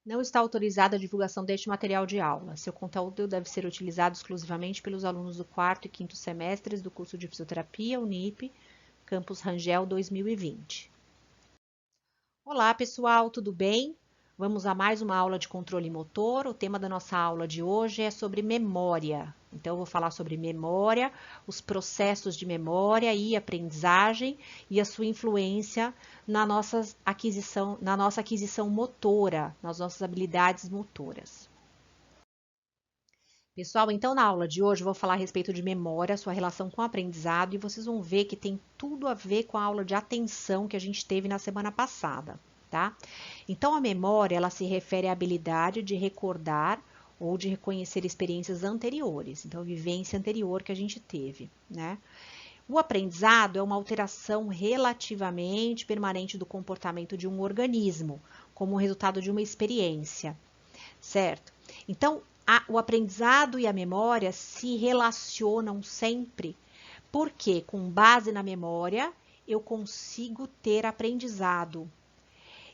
Não está autorizada a divulgação deste material de aula. Seu conteúdo deve ser utilizado exclusivamente pelos alunos do 4º e 5º semestres do curso de Fisioterapia Unip, Campus Rangel 2020. Olá, pessoal, tudo bem? Vamos a mais uma aula de controle motor. O tema da nossa aula de hoje é sobre memória. Então, eu vou falar sobre memória, os processos de memória e aprendizagem e a sua influência na nossa aquisição motora, nas nossas habilidades motoras. Pessoal, então na aula de hoje eu vou falar a respeito de memória, sua relação com o aprendizado, e vocês vão ver que tem tudo a ver com a aula de atenção que a gente teve na semana passada, tá? Então a memória, ela se refere à habilidade de recordar ou de reconhecer experiências anteriores, então a vivência anterior que a gente teve, né? O aprendizado é uma alteração relativamente permanente do comportamento de um organismo, como resultado de uma experiência, certo? Então, o aprendizado e a memória se relacionam sempre, porque com base na memória eu consigo ter aprendizado.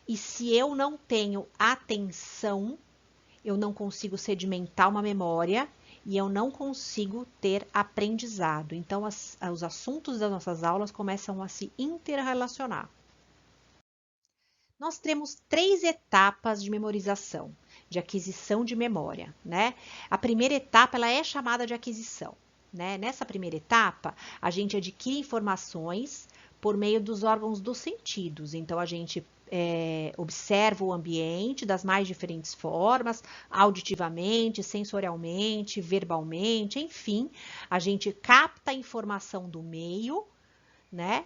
E se eu não tenho atenção, eu não consigo sedimentar uma memória e eu não consigo ter aprendizado. Então, os assuntos das nossas aulas começam a se interrelacionar. Nós temos 3 etapas de memorização, de aquisição de memória, né? A primeira etapa, ela é chamada de aquisição, né? Nessa primeira etapa, a gente adquire informações por meio dos órgãos dos sentidos. Então, a gente observa o ambiente das mais diferentes formas, auditivamente, sensorialmente, verbalmente, enfim, a gente capta a informação do meio, né?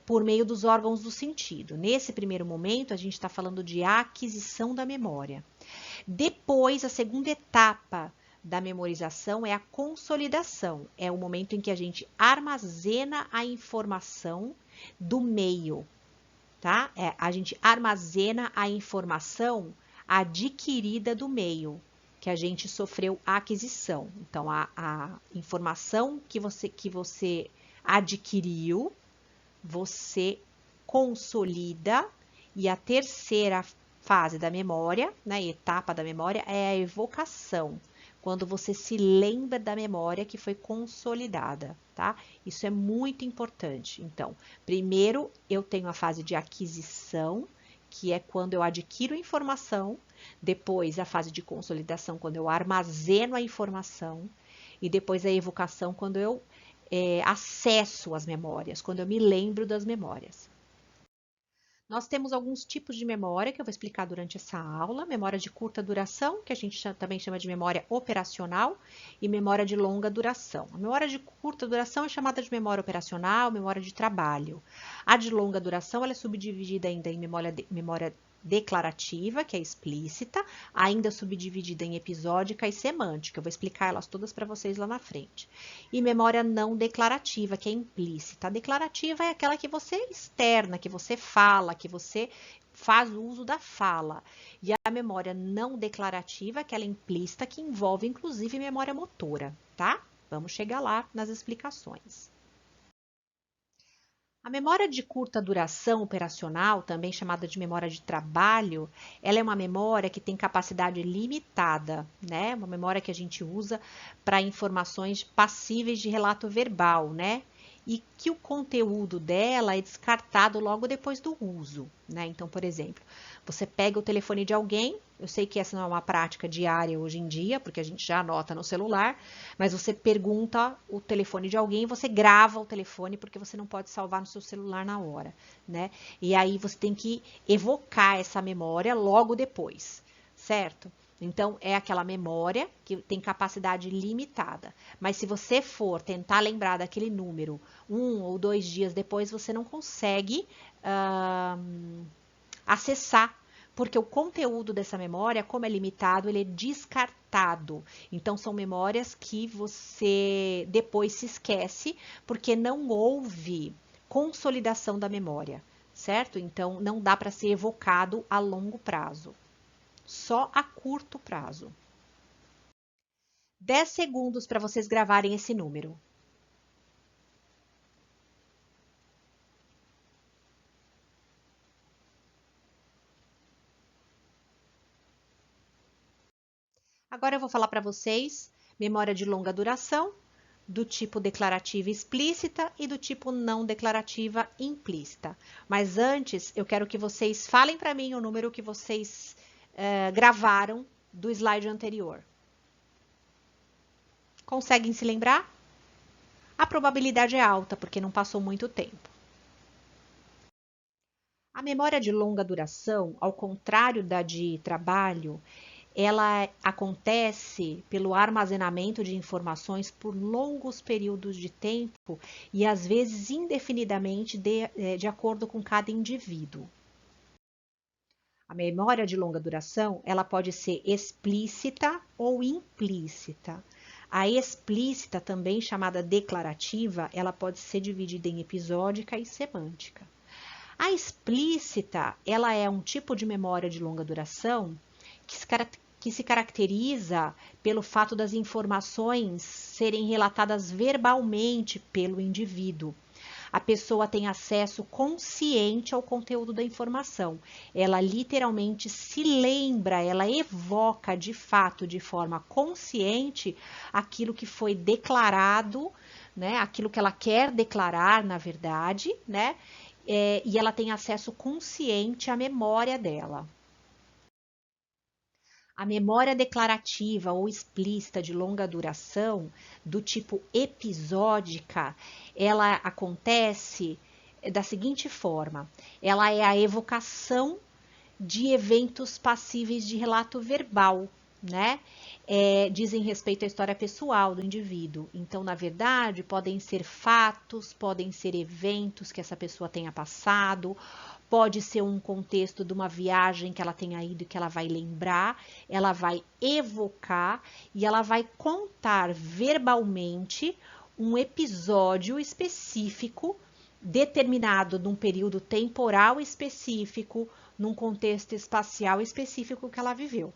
Por meio dos órgãos do sentido. Nesse primeiro momento, a gente está falando de aquisição da memória. Depois, a segunda etapa da memorização é a consolidação. É o momento em que a gente armazena a informação do meio, tá? A gente armazena a informação adquirida do meio, que a gente sofreu a aquisição. Então, a informação que você adquiriu, você consolida, e a terceira fase da memória, né, etapa da memória, é a evocação, quando você se lembra da memória que foi consolidada, tá? Isso é muito importante. Então, primeiro eu tenho a fase de aquisição, que é quando eu adquiro informação, depois a fase de consolidação, quando eu armazeno a informação, e depois a evocação, quando eu acesso às memórias, quando eu me lembro das memórias. Nós temos alguns tipos de memória que eu vou explicar durante essa aula. Memória de curta duração, que a gente também chama de memória operacional, e memória de longa duração. A memória de curta duração é chamada de memória operacional, memória de trabalho. A de longa duração, ela é subdividida ainda em memória declarativa, que é explícita, ainda subdividida em episódica e semântica. Eu vou explicar elas todas para vocês lá na frente. E memória não declarativa, que é implícita. A declarativa é aquela que você externa, que você fala, que você faz uso da fala. E a memória não declarativa, aquela implícita, que envolve inclusive memória motora, tá? Vamos chegar lá nas explicações. A memória de curta duração operacional, também chamada de memória de trabalho, ela é uma memória que tem capacidade limitada, né? Uma memória que a gente usa para informações passíveis de relato verbal, né? E que o conteúdo dela é descartado logo depois do uso, né? Então, por exemplo, você pega o telefone de alguém, eu sei que essa não é uma prática diária hoje em dia, porque a gente já anota no celular, mas você pergunta o telefone de alguém, você grava o telefone, porque você não pode salvar no seu celular na hora, né? E aí você tem que evocar essa memória logo depois, certo? Então, é aquela memória que tem capacidade limitada. Mas se você for tentar lembrar daquele número 1 ou 2 dias depois, você não consegue acessar, porque o conteúdo dessa memória, como é limitado, ele é descartado. Então, são memórias que você depois se esquece, porque não houve consolidação da memória, certo? Então, não dá para ser evocado a longo prazo, só a curto prazo. 10 segundos para vocês gravarem esse número. Agora eu vou falar para vocês memória de longa duração, do tipo declarativa explícita e do tipo não declarativa implícita. Mas antes, eu quero que vocês falem para mim o número que vocês gravaram do slide anterior. Conseguem se lembrar? A probabilidade é alta, porque não passou muito tempo. A memória de longa duração, ao contrário da de trabalho, ela acontece pelo armazenamento de informações por longos períodos de tempo e às vezes indefinidamente de acordo com cada indivíduo. A memória de longa duração, ela pode ser explícita ou implícita. A explícita, também chamada declarativa, ela pode ser dividida em episódica e semântica. A explícita, ela é um tipo de memória de longa duração que se caracteriza pelo fato das informações serem relatadas verbalmente pelo indivíduo. A pessoa tem acesso consciente ao conteúdo da informação. Ela literalmente se lembra, ela evoca de fato, de forma consciente, aquilo que foi declarado, né? Aquilo que ela quer declarar, na verdade, né? E ela tem acesso consciente à memória dela. A memória declarativa ou explícita de longa duração, do tipo episódica, ela acontece da seguinte forma: ela é a evocação de eventos passíveis de relato verbal, né? Dizem respeito à história pessoal do indivíduo. Então, na verdade, podem ser fatos, podem ser eventos que essa pessoa tenha passado, pode ser um contexto de uma viagem que ela tenha ido e que ela vai lembrar, ela vai evocar e ela vai contar verbalmente um episódio específico, determinado num período temporal específico, num contexto espacial específico que ela viveu.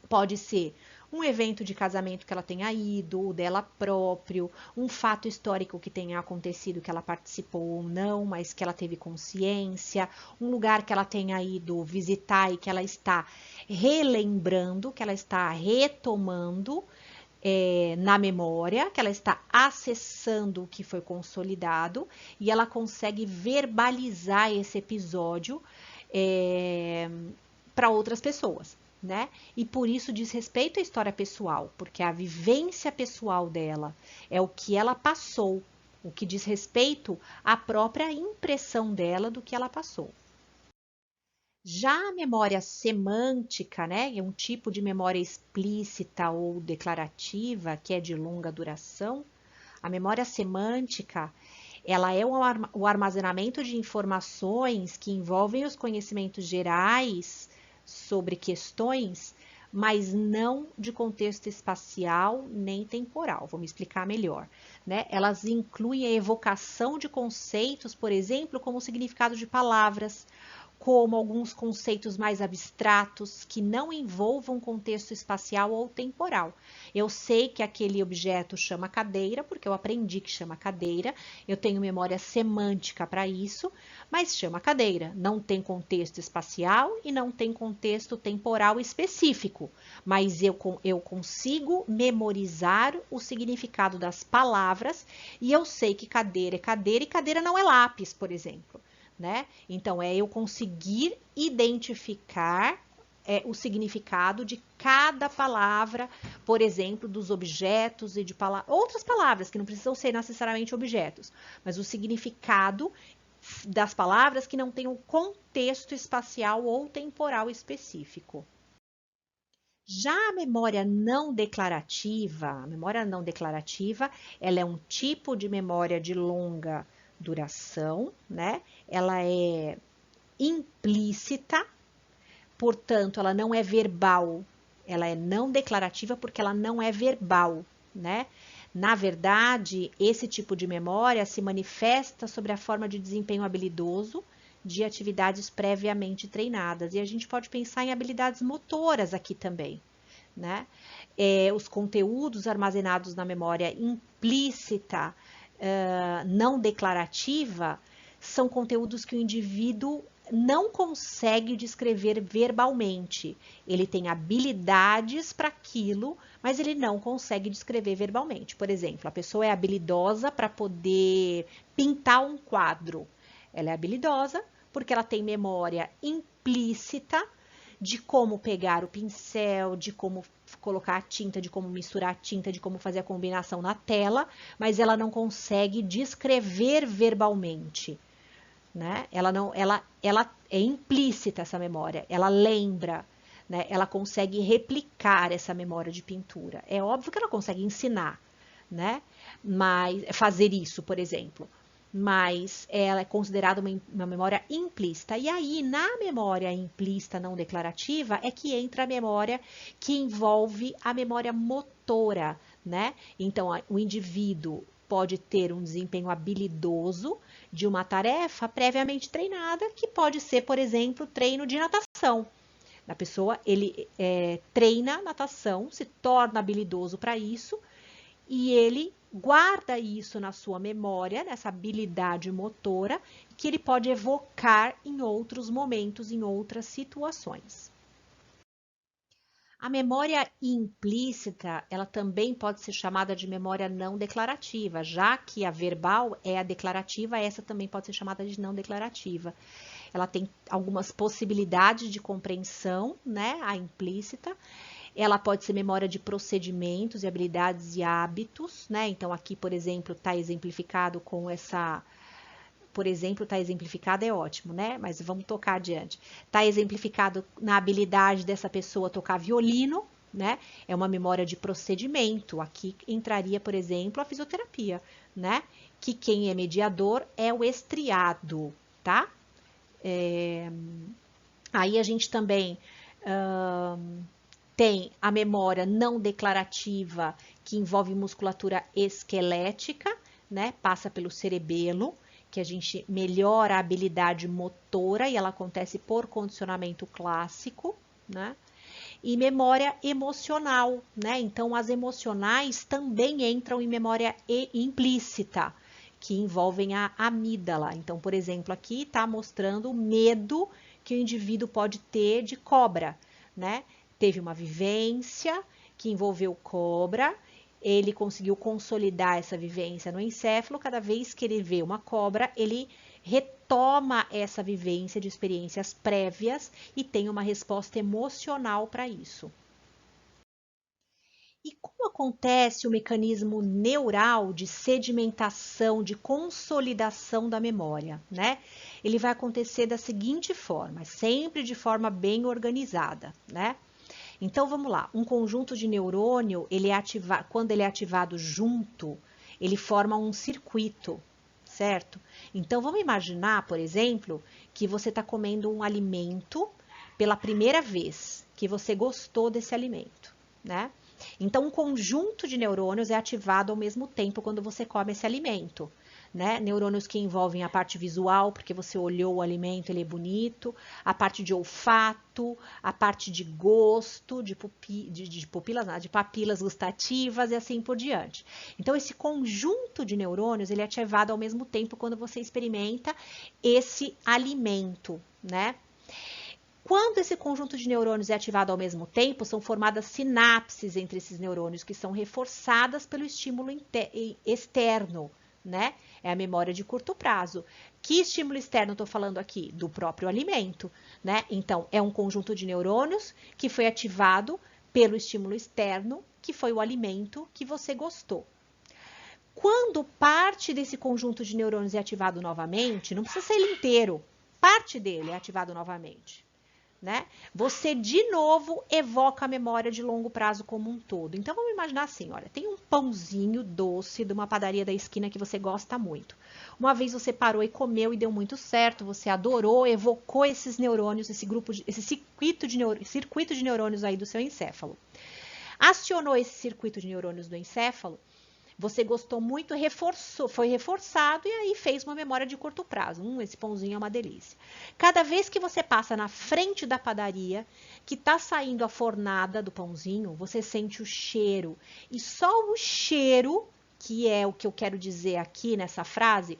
Pode ser um evento de casamento que ela tenha ido, o dela próprio, um fato histórico que tenha acontecido que ela participou ou não, mas que ela teve consciência, um lugar que ela tenha ido visitar e que ela está relembrando, que ela está retomando na memória, que ela está acessando o que foi consolidado e ela consegue verbalizar esse episódio para outras pessoas. Né? E por isso diz respeito à história pessoal, porque a vivência pessoal dela é o que ela passou, o que diz respeito à própria impressão dela do que ela passou. Já a memória semântica, né, é um tipo de memória explícita ou declarativa, que é de longa duração. A memória semântica, ela é o armazenamento de informações que envolvem os conhecimentos gerais sobre questões, mas não de contexto espacial nem temporal. Vou me explicar melhor, né? Elas incluem a evocação de conceitos, por exemplo, como o significado de palavras, como alguns conceitos mais abstratos que não envolvam contexto espacial ou temporal. Eu sei que aquele objeto chama cadeira, porque eu aprendi que chama cadeira, eu tenho memória semântica para isso, mas chama cadeira. Não tem contexto espacial e não tem contexto temporal específico, mas eu consigo memorizar o significado das palavras e eu sei que cadeira é cadeira e cadeira não é lápis, por exemplo. Né? Então, eu conseguir identificar o significado de cada palavra, por exemplo, dos objetos e de outras palavras que não precisam ser necessariamente objetos, mas o significado das palavras que não tenham contexto espacial ou temporal específico. Já a memória não declarativa, ela é um tipo de memória de longa duração, né? Ela é implícita, portanto, ela não é verbal, ela é não declarativa porque ela não é verbal, né? Na verdade, esse tipo de memória se manifesta sobre a forma de desempenho habilidoso de atividades previamente treinadas. E a gente pode pensar em habilidades motoras aqui também, né? Os conteúdos armazenados na memória implícita, não declarativa, são conteúdos que o indivíduo não consegue descrever verbalmente. Ele tem habilidades para aquilo, mas ele não consegue descrever verbalmente. Por exemplo, a pessoa é habilidosa para poder pintar um quadro. Ela é habilidosa porque ela tem memória implícita de como pegar o pincel, de como colocar a tinta, de como misturar a tinta, de como fazer a combinação na tela, mas ela não consegue descrever verbalmente, né? Ela é implícita essa memória, ela lembra, né? Ela consegue replicar essa memória de pintura. É óbvio que ela consegue ensinar, né? Mas fazer isso, por exemplo. Mas ela é considerada uma memória implícita. E aí, na memória implícita não declarativa, é que entra a memória que envolve a memória motora, né? Então, o indivíduo pode ter um desempenho habilidoso de uma tarefa previamente treinada, que pode ser, por exemplo, treino de natação. A pessoa, ele treina natação, se torna habilidoso para isso, e ele guarda isso na sua memória, nessa habilidade motora, que ele pode evocar em outros momentos, em outras situações. A memória implícita, ela também pode ser chamada de memória não declarativa, já que a verbal é a declarativa, essa também pode ser chamada de não declarativa. Ela tem algumas possibilidades de compreensão, né, a implícita. Ela pode ser memória de procedimentos e habilidades e hábitos, né? Então, aqui, por exemplo, está exemplificado com essa... Por exemplo, está exemplificado, é ótimo, né? Mas vamos tocar adiante. Está exemplificado na habilidade dessa pessoa tocar violino, né? É uma memória de procedimento. Aqui entraria, por exemplo, a fisioterapia, né? Que quem é mediador é o estriado, tá? Aí a gente também tem a memória não declarativa, que envolve musculatura esquelética, né? Passa pelo cerebelo, que a gente melhora a habilidade motora e ela acontece por condicionamento clássico, né? E memória emocional, né? Então, as emocionais também entram em memória implícita, que envolvem a amígdala. Então, por exemplo, aqui está mostrando o medo que o indivíduo pode ter de cobra, né? Teve uma vivência que envolveu cobra, ele conseguiu consolidar essa vivência no encéfalo. Cada vez que ele vê uma cobra, ele retoma essa vivência de experiências prévias e tem uma resposta emocional para isso. E como acontece o mecanismo neural de sedimentação, de consolidação da memória, né? Ele vai acontecer da seguinte forma, sempre de forma bem organizada, né? Então, vamos lá. Um conjunto de neurônio, quando ele é ativado junto, ele forma um circuito, certo? Então, vamos imaginar, por exemplo, que você está comendo um alimento pela primeira vez, que você gostou desse alimento, né? Então, um conjunto de neurônios é ativado ao mesmo tempo quando você come esse alimento, né? Neurônios que envolvem a parte visual, porque você olhou o alimento, ele é bonito, a parte de olfato, a parte de gosto, de pupilas, não, de papilas gustativas e assim por diante. Então, esse conjunto de neurônios, ele é ativado ao mesmo tempo quando você experimenta esse alimento, né? Quando esse conjunto de neurônios é ativado ao mesmo tempo, são formadas sinapses entre esses neurônios, que são reforçadas pelo estímulo externo, né? É a memória de curto prazo. Que estímulo externo eu estou falando aqui? Do próprio alimento, né? Então, é um conjunto de neurônios que foi ativado pelo estímulo externo, que foi o alimento que você gostou. Quando parte desse conjunto de neurônios é ativado novamente, não precisa ser ele inteiro, parte dele é ativado novamente, né? Você, de novo, evoca a memória de longo prazo como um todo. Então, vamos imaginar assim, olha, tem um pãozinho doce de uma padaria da esquina que você gosta muito. Uma vez você parou e comeu e deu muito certo, você adorou, evocou esses neurônios, esse circuito de neurônios aí do seu encéfalo. Acionou esse circuito de neurônios do encéfalo, você gostou muito, foi reforçado e aí fez uma memória de curto prazo. Esse pãozinho é uma delícia. Cada vez que você passa na frente da padaria, que está saindo a fornada do pãozinho, você sente o cheiro. E só o cheiro, que é o que eu quero dizer aqui nessa frase,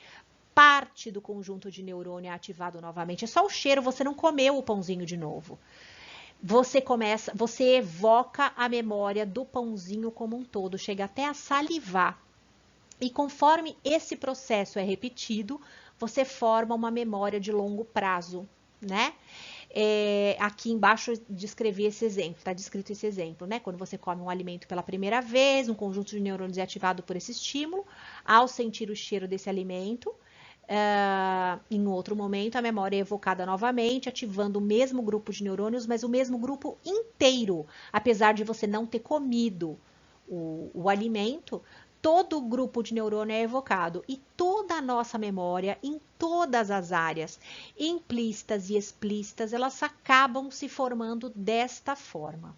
parte do conjunto de neurônio é ativado novamente. É só o cheiro, você não comeu o pãozinho de novo. Você evoca a memória do pãozinho como um todo, chega até a salivar. E conforme esse processo é repetido, você forma uma memória de longo prazo, né? Aqui embaixo descrevi esse exemplo, está descrito esse exemplo, né? Quando você come um alimento pela primeira vez, um conjunto de neurônios é ativado por esse estímulo, ao sentir o cheiro desse alimento, em outro momento a memória é evocada novamente, ativando o mesmo grupo de neurônios, mas o mesmo grupo inteiro, apesar de você não ter comido o alimento, todo o grupo de neurônio é evocado e toda a nossa memória, em todas as áreas, implícitas e explícitas, elas acabam se formando desta forma.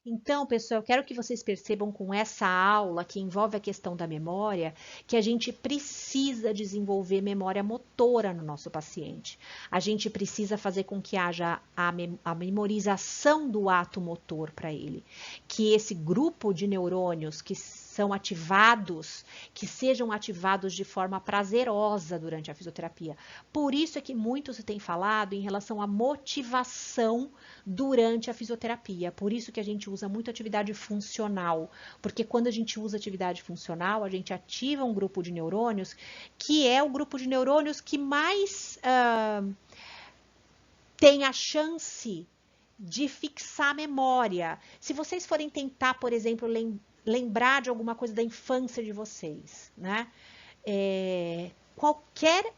Então, pessoal, eu quero que vocês percebam com essa aula que envolve a questão da memória, que a gente precisa desenvolver memória motora no nosso paciente. A gente precisa fazer com que haja a memorização do ato motor para ele, que esse grupo de neurônios que são ativados, que sejam ativados de forma prazerosa durante a fisioterapia. Por isso é que muito se tem falado em relação à motivação durante a fisioterapia. Por isso que a gente usa muito atividade funcional, porque quando a gente usa atividade funcional, a gente ativa um grupo de neurônios, que é o grupo de neurônios que mais tem a chance de fixar a memória. Se vocês forem tentar, por exemplo, lembrar de alguma coisa da infância de vocês, né? Qualquer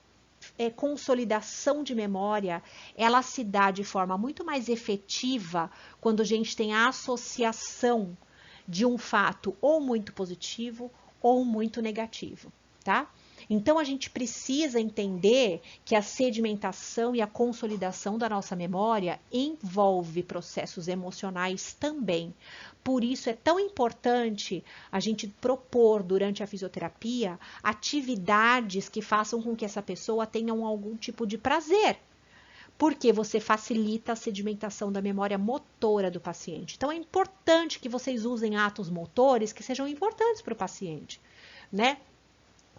consolidação de memória, ela se dá de forma muito mais efetiva quando a gente tem a associação de um fato ou muito positivo ou muito negativo, tá? Então, a gente precisa entender que a sedimentação e a consolidação da nossa memória envolve processos emocionais também. Por isso, é tão importante a gente propor durante a fisioterapia atividades que façam com que essa pessoa tenha algum tipo de prazer, porque você facilita a sedimentação da memória motora do paciente. Então, é importante que vocês usem atos motores que sejam importantes para o paciente, né?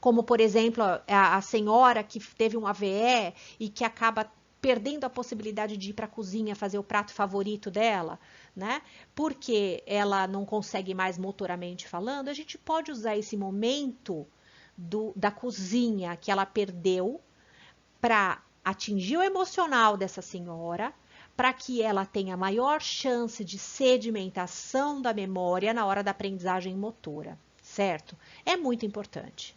Como, por exemplo, a senhora que teve um AVE e que acaba perdendo a possibilidade de ir para a cozinha fazer o prato favorito dela, né? Porque ela não consegue mais motoramente falando, a gente pode usar esse momento da cozinha que ela perdeu para atingir o emocional dessa senhora, para que ela tenha maior chance de sedimentação da memória na hora da aprendizagem motora, certo? É muito importante.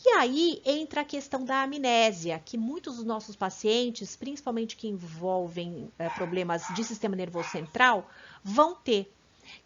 E aí entra a questão da amnésia, que muitos dos nossos pacientes, principalmente que envolvem problemas de sistema nervoso central, vão ter,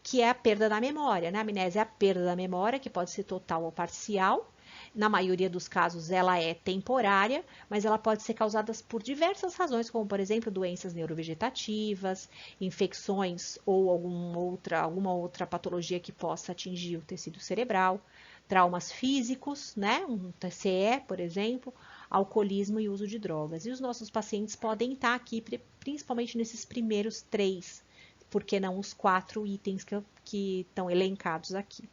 que é a perda da memória, né? A amnésia é a perda da memória, que pode ser total ou parcial. Na maioria dos casos, ela é temporária, mas ela pode ser causada por diversas razões, como, por exemplo, doenças neurovegetativas, infecções ou alguma outra patologia que possa atingir o tecido cerebral, traumas físicos, né? Um TCE, por exemplo, alcoolismo e uso de drogas. E os nossos pacientes podem estar aqui, principalmente nesses primeiros 3, por que não os 4 itens que estão elencados aqui.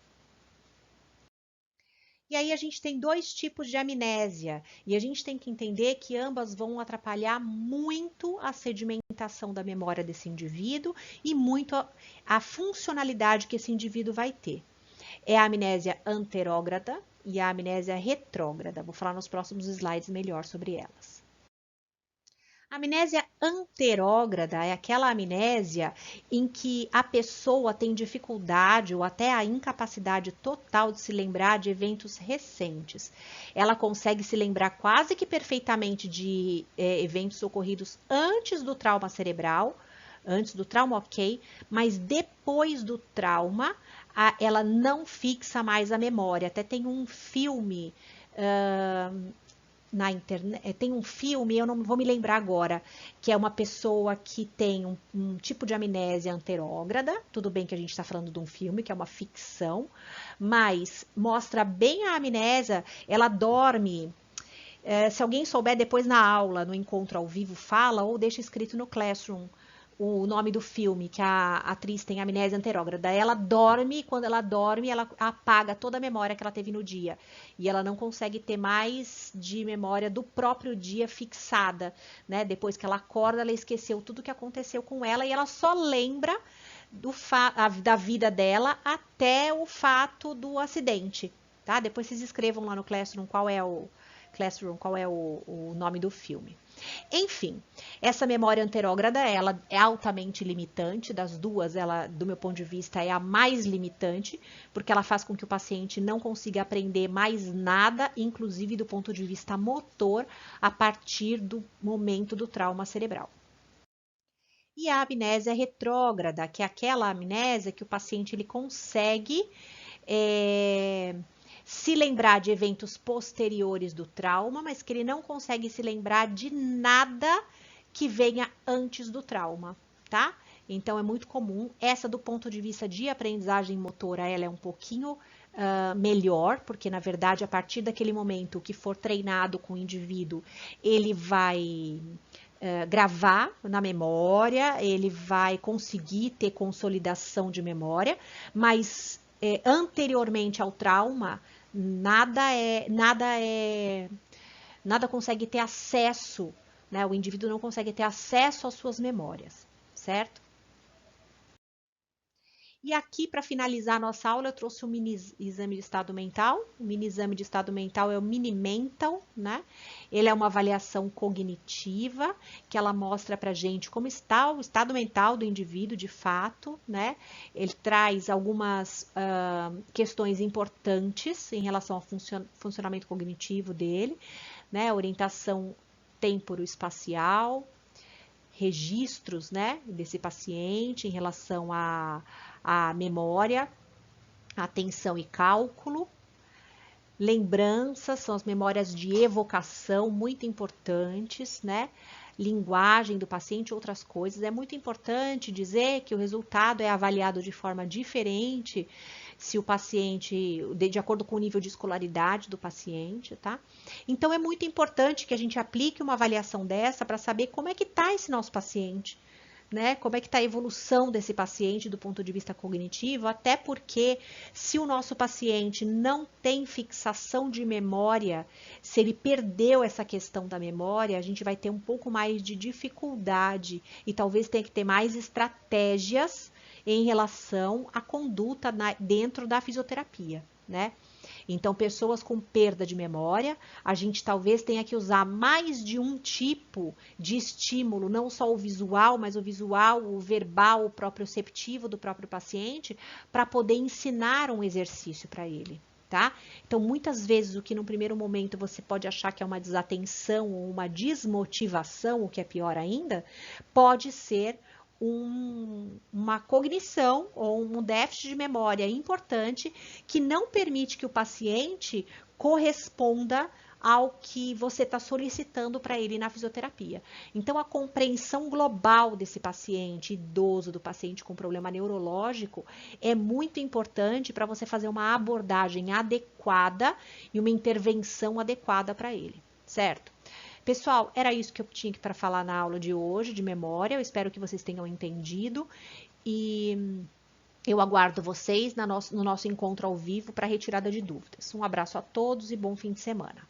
E aí a gente tem 2 tipos de amnésia, e a gente tem que entender que ambas vão atrapalhar muito a sedimentação da memória desse indivíduo e muito a funcionalidade que esse indivíduo vai ter. É a amnésia anterógrada e a amnésia retrógrada. Vou falar nos próximos slides melhor sobre elas. A amnésia anterógrada é aquela amnésia em que a pessoa tem dificuldade ou até a incapacidade total de se lembrar de eventos recentes. Ela consegue se lembrar quase que perfeitamente de eventos ocorridos antes do trauma cerebral, antes do trauma, ok, mas depois do trauma, ela não fixa mais a memória. Até tem um filme na internet, tem um filme, eu não vou me lembrar agora, que é uma pessoa que tem um tipo de amnésia anterógrada. Tudo bem que a gente está falando de um filme, que é uma ficção, mas mostra bem a amnésia. Ela dorme. Se alguém souber depois na aula, no encontro ao vivo, fala ou deixa escrito no Classroom. o nome do filme, que a atriz tem amnésia anterógrada. Ela dorme, e quando ela dorme, ela apaga toda a memória que ela teve no dia. E ela não consegue ter mais de memória do próprio dia fixada, né? Depois que ela acorda, ela esqueceu tudo que aconteceu com ela e ela só lembra da vida dela até o fato do acidente, tá? Depois vocês escrevam lá no Classroom qual é o nome do filme. Enfim, essa memória anterógrada, ela é altamente limitante, das duas, ela, do meu ponto de vista, é a mais limitante, porque ela faz com que o paciente não consiga aprender mais nada, inclusive do ponto de vista motor, a partir do momento do trauma cerebral. E a amnésia retrógrada, que é aquela amnésia que o paciente ele consegue se lembrar de eventos posteriores do trauma, mas que ele não consegue se lembrar de nada que venha antes do trauma, tá? Então é muito comum. Essa, do ponto de vista de aprendizagem motora, ela é um pouquinho melhor, porque na verdade, a partir daquele momento que for treinado com o indivíduo, ele vai gravar na memória, ele vai conseguir ter consolidação de memória, mas anteriormente ao trauma, nada consegue ter acesso, né? O indivíduo não consegue ter acesso às suas memórias, certo? E aqui, para finalizar a nossa aula, eu trouxe um mini exame de estado mental. O mini exame de estado mental é o Mini Mental, né? Ele é uma avaliação cognitiva, que ela mostra pra gente como está o estado mental do indivíduo de fato, né? Ele traz algumas questões importantes em relação ao funcionamento cognitivo dele, né? Orientação temporoespacial, registros, né, desse paciente em relação à memória, atenção e cálculo. Lembranças são as memórias de evocação, muito importantes, né? Linguagem do paciente, outras coisas. É muito importante dizer que o resultado é avaliado de forma diferente se o paciente, de acordo com o nível de escolaridade do paciente, tá? Então, é muito importante que a gente aplique uma avaliação dessa para saber como é que está esse nosso paciente, né? Como é que está a evolução desse paciente do ponto de vista cognitivo, até porque se o nosso paciente não tem fixação de memória, se ele perdeu essa questão da memória, a gente vai ter um pouco mais de dificuldade e talvez tenha que ter mais estratégias em relação à conduta dentro da fisioterapia, né? Então, pessoas com perda de memória, a gente talvez tenha que usar mais de um tipo de estímulo, não só o visual, mas o visual, o verbal, o proprioceptivo do próprio paciente, para poder ensinar um exercício para ele. Tá? Então, muitas vezes, o que no primeiro momento você pode achar que é uma desatenção ou uma desmotivação, o que é pior ainda, pode ser uma cognição ou um déficit de memória importante que não permite que o paciente corresponda ao que você está solicitando para ele na fisioterapia. Então, a compreensão global desse paciente idoso, do paciente com problema neurológico, é muito importante para você fazer uma abordagem adequada e uma intervenção adequada para ele, certo? Pessoal, era isso que eu tinha para falar na aula de hoje, de memória. Eu espero que vocês tenham entendido e eu aguardo vocês no nosso encontro ao vivo para retirada de dúvidas. Um abraço a todos e bom fim de semana.